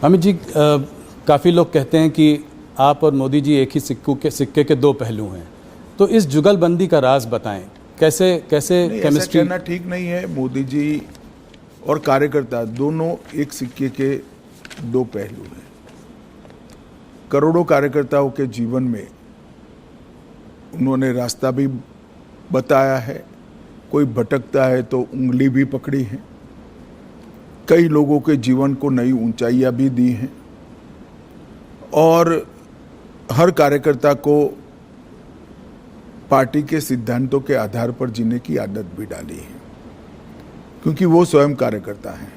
अमित जी, काफ़ी लोग कहते हैं कि आप और मोदी जी एक ही सिक्के के दो पहलू हैं, तो इस जुगलबंदी का राज बताएं। कैसे केमिस्ट्री? कहना ठीक नहीं है। मोदी जी और कार्यकर्ता दोनों एक सिक्के के दो पहलू हैं। करोड़ों कार्यकर्ताओं के जीवन में उन्होंने रास्ता भी बताया है, कोई भटकता है तो उंगली भी पकड़ी है, कई लोगों के जीवन को नई ऊंचाइयां भी दी हैं और हर कार्यकर्ता को पार्टी के सिद्धांतों के आधार पर जीने की आदत भी डाली है, क्योंकि वो स्वयं कार्यकर्ता हैं।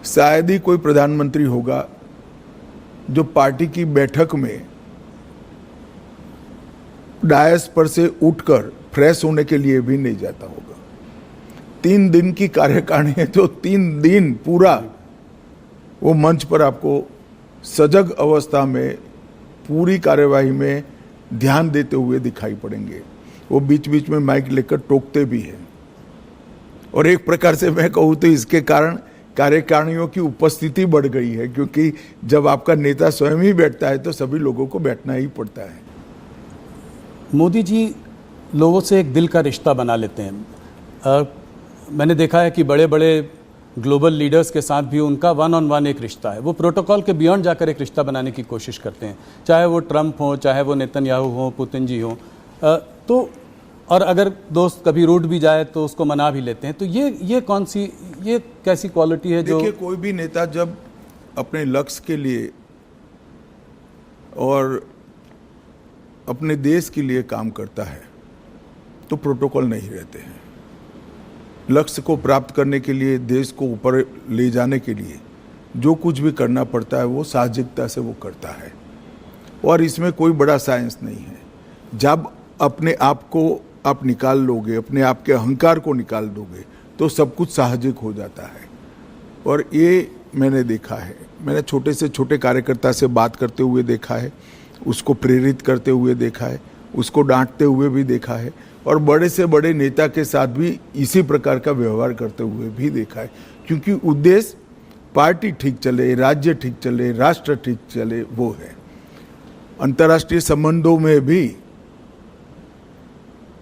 शायद ही कोई प्रधानमंत्री होगा जो पार्टी की बैठक में डायस पर से उठकर फ्रेश होने के लिए भी नहीं जाता होगा। 3 दिन की कार्यकारिणी है तो 3 दिन पूरा वो मंच पर आपको सजग अवस्था में पूरी कार्यवाही में ध्यान देते हुए दिखाई पड़ेंगे। वो बीच बीच में माइक लेकर टोकते भी हैं और एक प्रकार से मैं कहूँ तो इसके कारण कार्यकारिणियों की उपस्थिति बढ़ गई है, क्योंकि जब आपका नेता स्वयं ही बैठता है तो सभी लोगों को बैठना ही पड़ता है। मोदी जी लोगों से एक दिल का रिश्ता बना लेते हैं। मैंने देखा है कि बड़े बड़े ग्लोबल लीडर्स के साथ भी उनका 1-on-1 एक रिश्ता है। वो प्रोटोकॉल के बियॉन्ड जाकर एक रिश्ता बनाने की कोशिश करते हैं, चाहे वो ट्रंप हो, चाहे वो नेतन्याहू हो, पुतिन जी हो। तो और अगर दोस्त कभी रूठ भी जाए तो उसको मना भी लेते हैं। तो ये कैसी क्वालिटी है? जो देखिए, कोई भी नेता जब अपने लक्ष्य के लिए और अपने देश के लिए काम करता है तो प्रोटोकॉल नहीं रहते हैं। लक्ष्य को प्राप्त करने के लिए, देश को ऊपर ले जाने के लिए जो कुछ भी करना पड़ता है वो साहसिकता से वो करता है और इसमें कोई बड़ा साइंस नहीं है। जब अपने आप को आप निकाल लोगे, अपने आप के अहंकार को निकाल दोगे तो सब कुछ साहसिक हो जाता है। और ये मैंने देखा है। मैंने छोटे से छोटे कार्यकर्ता से बात करते हुए देखा है, उसको प्रेरित करते हुए देखा है, उसको डांटते हुए भी देखा है और बड़े से बड़े नेता के साथ भी इसी प्रकार का व्यवहार करते हुए भी देखा है, क्योंकि उद्देश्य पार्टी ठीक चले, राज्य ठीक चले, राष्ट्र ठीक चले, वो है। अंतर्राष्ट्रीय संबंधों में भी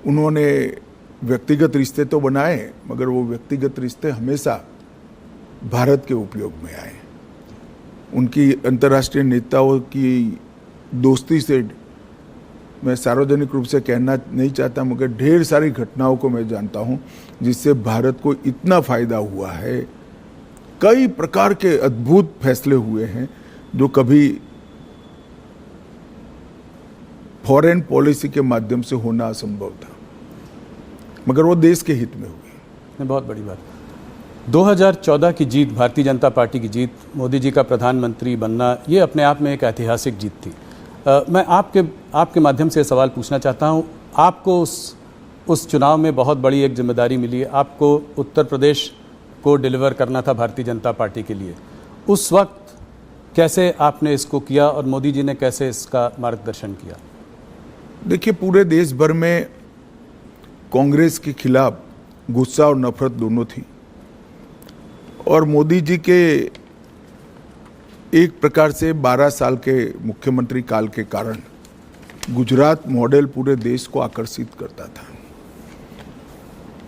उन्होंने व्यक्तिगत रिश्ते तो बनाए, मगर वो व्यक्तिगत रिश्ते हमेशा भारत के उपयोग में आए। उनकी अंतर्राष्ट्रीय नेताओं की दोस्ती से मैं सार्वजनिक रूप से कहना नहीं चाहता, मगर ढेर सारी घटनाओं को मैं जानता हूं जिससे भारत को इतना फायदा हुआ है। कई प्रकार के अद्भुत फैसले हुए हैं जो कभी फॉरेन पॉलिसी के माध्यम से होना असंभव था, मगर वो देश के हित में हुई। बहुत बड़ी बात। 2014 की जीत, भारतीय जनता पार्टी की जीत, मोदी जी का प्रधानमंत्री बनना, ये अपने आप में एक ऐतिहासिक जीत थी। मैं आपके माध्यम से सवाल पूछना चाहता हूँ। आपको उस चुनाव में बहुत बड़ी एक जिम्मेदारी मिली है। आपको उत्तर प्रदेश को डिलीवर करना था भारतीय जनता पार्टी के लिए। उस वक्त कैसे आपने इसको किया और मोदी जी ने कैसे इसका मार्गदर्शन किया? देखिए, पूरे देश भर में कांग्रेस के खिलाफ गुस्सा और नफरत दोनों थी और मोदी जी के एक प्रकार से 12 साल के मुख्यमंत्री काल के कारण गुजरात मॉडल पूरे देश को आकर्षित करता था।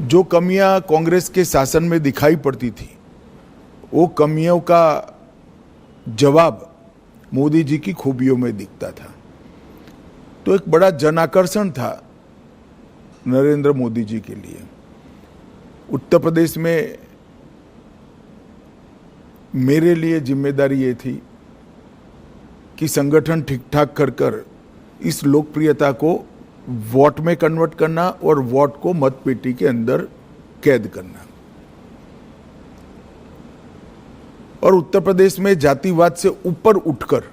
जो कमियां कांग्रेस के शासन में दिखाई पड़ती थी, वो कमियों का जवाब मोदी जी की खूबियों में दिखता था। तो एक बड़ा जनाकर्षण था नरेंद्र मोदी जी के लिए। उत्तर प्रदेश में मेरे लिए जिम्मेदारी ये थी कि संगठन ठीक ठाक कर इस लोकप्रियता को वोट में कन्वर्ट करना और वोट को मतपेटी के अंदर कैद करना। और उत्तर प्रदेश में जातिवाद से ऊपर उठकर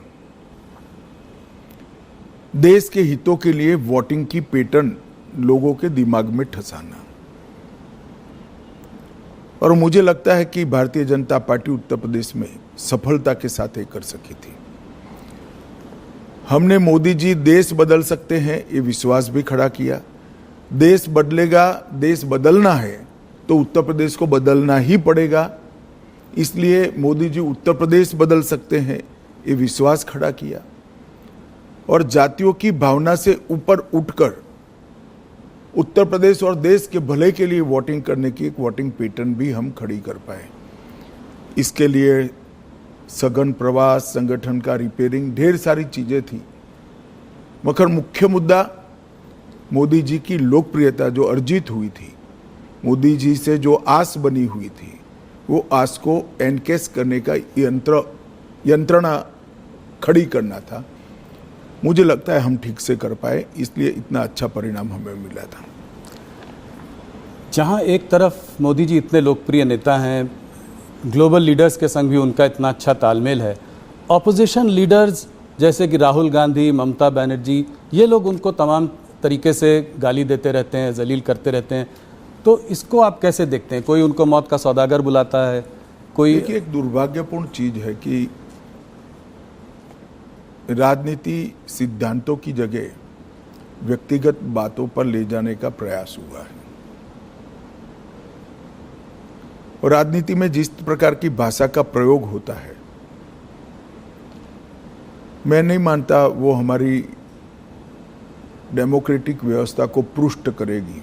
देश के हितों के लिए वोटिंग की पैटर्न लोगों के दिमाग में ठसाना। और मुझे लगता है कि भारतीय जनता पार्टी उत्तर प्रदेश में सफलता के साथ ये कर सकी थी। हमने मोदी जी देश बदल सकते हैं ये विश्वास भी खड़ा किया। देश बदलेगा, देश बदलना है तो उत्तर प्रदेश को बदलना ही पड़ेगा। इसलिए मोदी जी उत्तर प्रदेश बदल सकते हैं, ये विश्वास खड़ा किया और जातियों की भावना से ऊपर उठकर उत्तर प्रदेश और देश के भले के लिए वोटिंग करने की एक वोटिंग पैटर्न भी हम खड़ी कर पाए। इसके लिए सघन प्रवास, संगठन का रिपेयरिंग, ढेर सारी चीजें थी, मगर मुख्य मुद्दा मोदी जी की लोकप्रियता जो अर्जित हुई थी, मोदी जी से जो आस बनी हुई थी, वो आस को एनकेस करने का यंत्रणा खड़ी करना था। मुझे लगता है हम ठीक से कर पाए, इसलिए इतना अच्छा परिणाम हमें मिला था। जहां एक तरफ मोदी जी इतने लोकप्रिय नेता हैं, ग्लोबल लीडर्स के संग भी उनका इतना अच्छा तालमेल है, ऑपोजिशन लीडर्स जैसे कि राहुल गांधी, ममता बनर्जी, ये लोग उनको तमाम तरीके से गाली देते रहते हैं, जलील करते रहते हैं, तो इसको आप कैसे देखते हैं? कोई उनको मौत का सौदागर बुलाता है, कोई। देखिए, एक दुर्भाग्यपूर्ण चीज है कि राजनीति सिद्धांतों की जगह व्यक्तिगत बातों पर ले जाने का प्रयास हुआ है और राजनीति में जिस प्रकार की भाषा का प्रयोग होता है, मैं नहीं मानता वो हमारी डेमोक्रेटिक व्यवस्था को पुष्ट करेगी।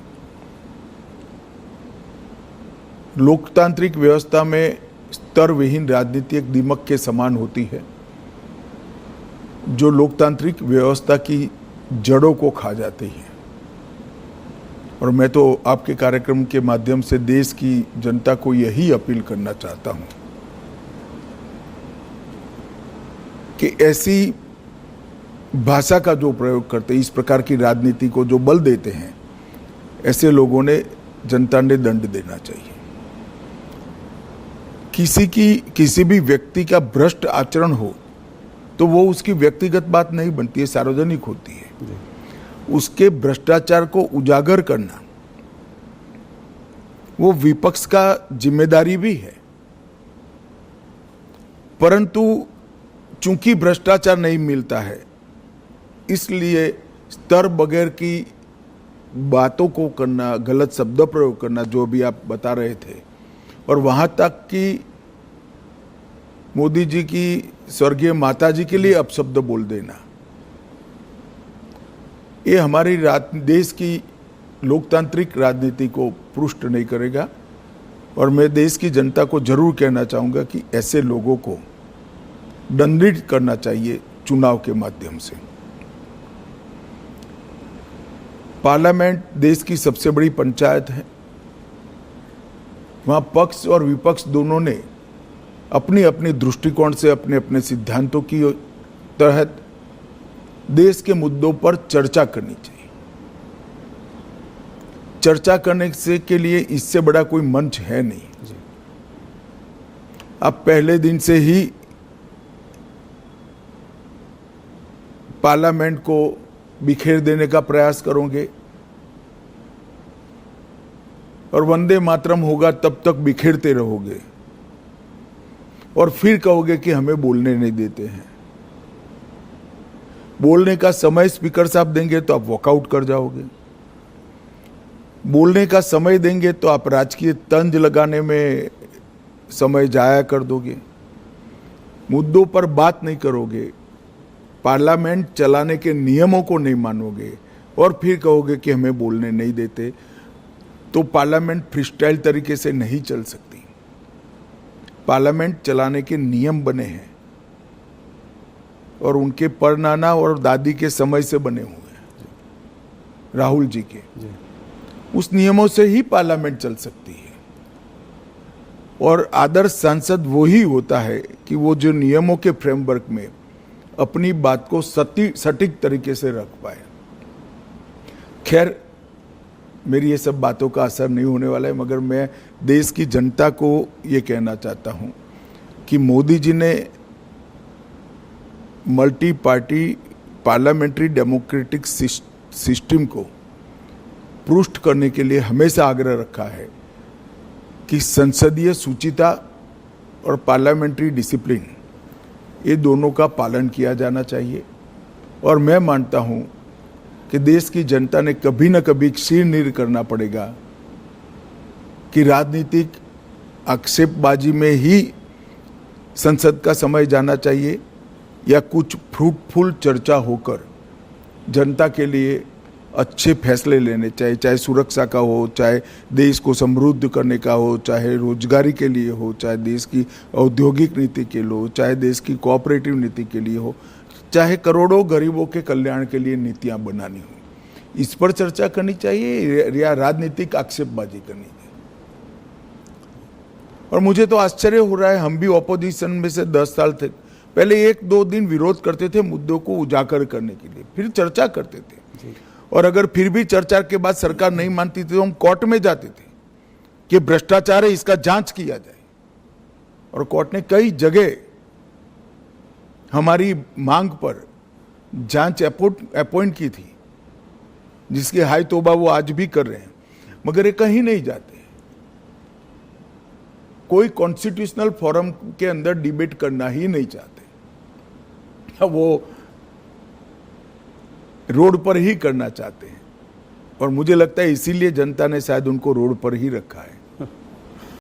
लोकतांत्रिक व्यवस्था में स्तर विहीन राजनीति एक दीमक के समान होती है जो लोकतांत्रिक व्यवस्था की जड़ों को खा जाती है। और मैं तो आपके कार्यक्रम के माध्यम से देश की जनता को यही अपील करना चाहता हूं कि ऐसी भाषा का जो प्रयोग करते हैं, इस प्रकार की राजनीति को जो बल देते हैं, ऐसे लोगों ने जनता ने दंड देना चाहिए। किसी भी व्यक्ति का भ्रष्ट आचरण हो तो वो उसकी व्यक्तिगत बात नहीं बनती है, सार्वजनिक होती है। उसके भ्रष्टाचार को उजागर करना वो विपक्ष का जिम्मेदारी भी है, परंतु चूंकि भ्रष्टाचार नहीं मिलता है, इसलिए स्तर बगैर की बातों को करना, गलत शब्द प्रयोग करना, जो भी आप बता रहे थे, और वहां तक कि मोदी जी की स्वर्गीय माता जी के लिए अपशब्द बोल देना, ये हमारी देश की लोकतांत्रिक राजनीति को पुष्ट नहीं करेगा। और मैं देश की जनता को जरूर कहना चाहूंगा कि ऐसे लोगों को दंडित करना चाहिए चुनाव के माध्यम से। पार्लियामेंट देश की सबसे बड़ी पंचायत है, वहां पक्ष और विपक्ष दोनों ने अपनी अपनी दृष्टिकोण से, अपने अपने सिद्धांतों की तहत देश के मुद्दों पर चर्चा करनी चाहिए। चर्चा करने से के लिए इससे बड़ा कोई मंच है नहीं। आप पहले दिन से ही पार्लियामेंट को बिखेर देने का प्रयास करोगे और वंदे मातरम होगा तब तक बिखेरते रहोगे और फिर कहोगे कि हमें बोलने नहीं देते हैं। बोलने का समय स्पीकर साहब देंगे तो आप वॉकआउट कर जाओगे, बोलने का समय देंगे तो आप राजकीय तंज लगाने में समय जाया कर दोगे, मुद्दों पर बात नहीं करोगे, पार्लियामेंट चलाने के नियमों को नहीं मानोगे और फिर कहोगे कि हमें बोलने नहीं देते, तो पार्लियामेंट फ्रीस्टाइल तरीके से नहीं चल सकती। पार्लियामेंट चलाने के नियम बने हैं और उनके परनाना और दादी के समय से बने हुए हैं, राहुल जी के। उस नियमों से ही पार्लियामेंट चल सकती है और आदर्श सांसद वो ही होता है कि वो जो नियमों के फ्रेमवर्क में अपनी बात को सटीक तरीके से रख पाए। खैर, मेरी ये सब बातों का असर नहीं होने वाला है, मगर मैं देश की जनता को ये कहना चाहता हूं कि मोदी जी ने multi party parliamentary democratic system को पुष्ट करने के लिए हमेशा आग्रह रखा है कि संसदीय शुचिता और पार्लियामेंट्री डिसिप्लिन, ये दोनों का पालन किया जाना चाहिए। और मैं मानता हूं कि देश की जनता ने कभी न कभी सिर नीर करना पड़ेगा कि राजनीतिक आक्षेपबाजी में ही संसद का समय जाना चाहिए या कुछ फ्रूटफुल चर्चा होकर जनता के लिए अच्छे फैसले लेने चाहिए, चाहे सुरक्षा का हो, चाहे देश को समृद्ध करने का हो, चाहे रोजगारी के लिए हो, चाहे देश की औद्योगिक नीति के लिए हो, चाहे देश की कोऑपरेटिव नीति के लिए हो, चाहे करोड़ों गरीबों के कल्याण के लिए नीतियां बनानी हो। इस पर चर्चा करनी चाहिए या राजनीतिक आक्षेपबाजी करनी चाहिए। और मुझे तो आश्चर्य हो रहा है, हम भी ऑपोजिशन में से 10 साल थे, पहले 1-2 दिन विरोध करते थे मुद्दों को उजागर करने के लिए, फिर चर्चा करते थे, और अगर फिर भी चर्चा के बाद सरकार नहीं मानती थी तो हम कोर्ट में जाते थे कि भ्रष्टाचार है, इसका जांच किया जाए। और कोर्ट ने कई जगह हमारी मांग पर जांच अपॉइंट की थी, जिसकी हाय तौबा वो आज भी कर रहे हैं, मगर ये कहीं नहीं जाते। कोई कॉन्स्टिट्यूशनल फोरम के अंदर डिबेट करना ही नहीं चाहते, वो रोड पर ही करना चाहते हैं। और मुझे लगता है इसीलिए जनता ने शायद उनको रोड पर ही रखा है।